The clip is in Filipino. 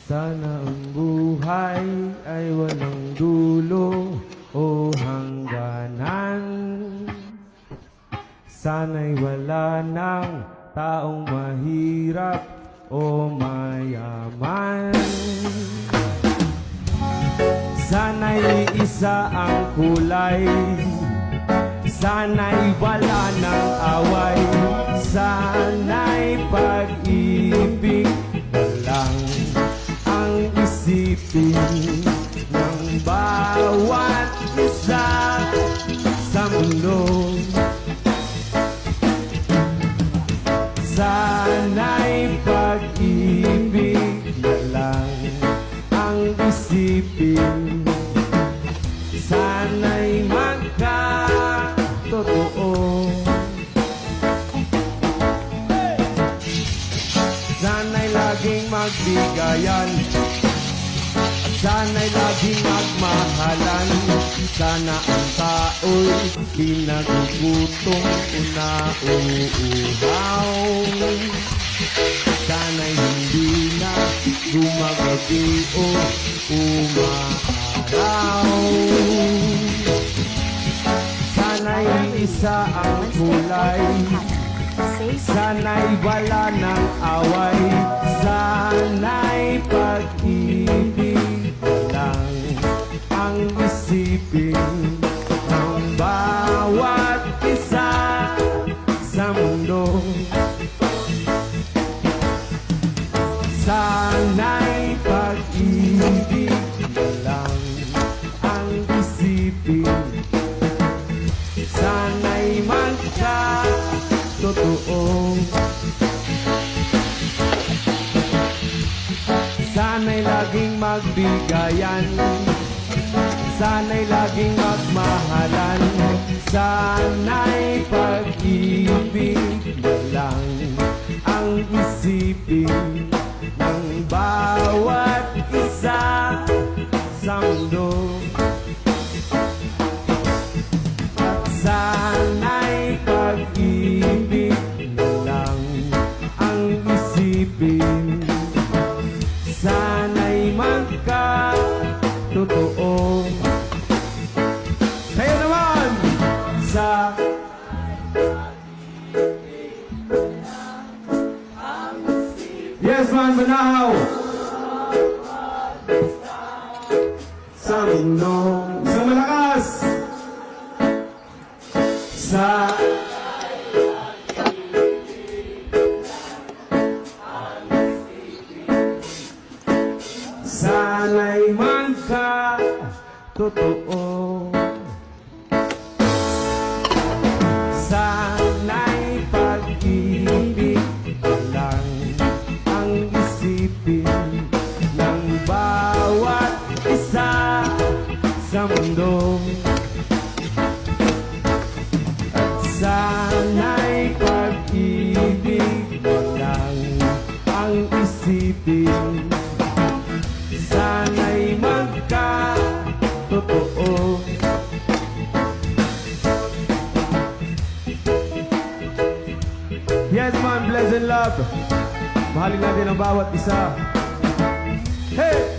Sana ang buhay ay walang dulo o hangganan. Sana'y wala ng taong mahirap o mayaman. Sana'y isa ang kulay, sana'y wala ng away, sana'y pag-ibig lang ang isipin ng bawat isa sa mundo. Sana'y pag-ibig na lang ang isipin, sana'y magkatotoo. Sana'y laging magbigayan, sana'y laging magmahalan. Sana ang tao'y di nagugutom o nauuhaw. Sana'y hindi na gumagabi o umaaraw. Sana'y isa ang kulay, sana'y wala ng away, sana'y pag-ibig lang ang isipin ng bawat isa sa mundo. Sana'y pag-ibig lang ang isipin, sana'y magkatotoo. Sana'y laging magbigayan, sana'y laging magmahalan, sana'y pag-ibig lang ang isipin ng bawat isa sa mundo. At sana'y pag-ibig lang ang isipin, sana'y magkatotoo. Kayo naman sa Yes Man Banahaw sa mundo. Isang malakas sa sana'y magkatotoo. Sana'y pag-ibig lang ang isipin ng bawat isa sa mundo. At sana'y pag-ibig lang ang isipin, sana'y magkatotoo. Yes man, bless and love. Mahalin natin ang bawat isa. Hey!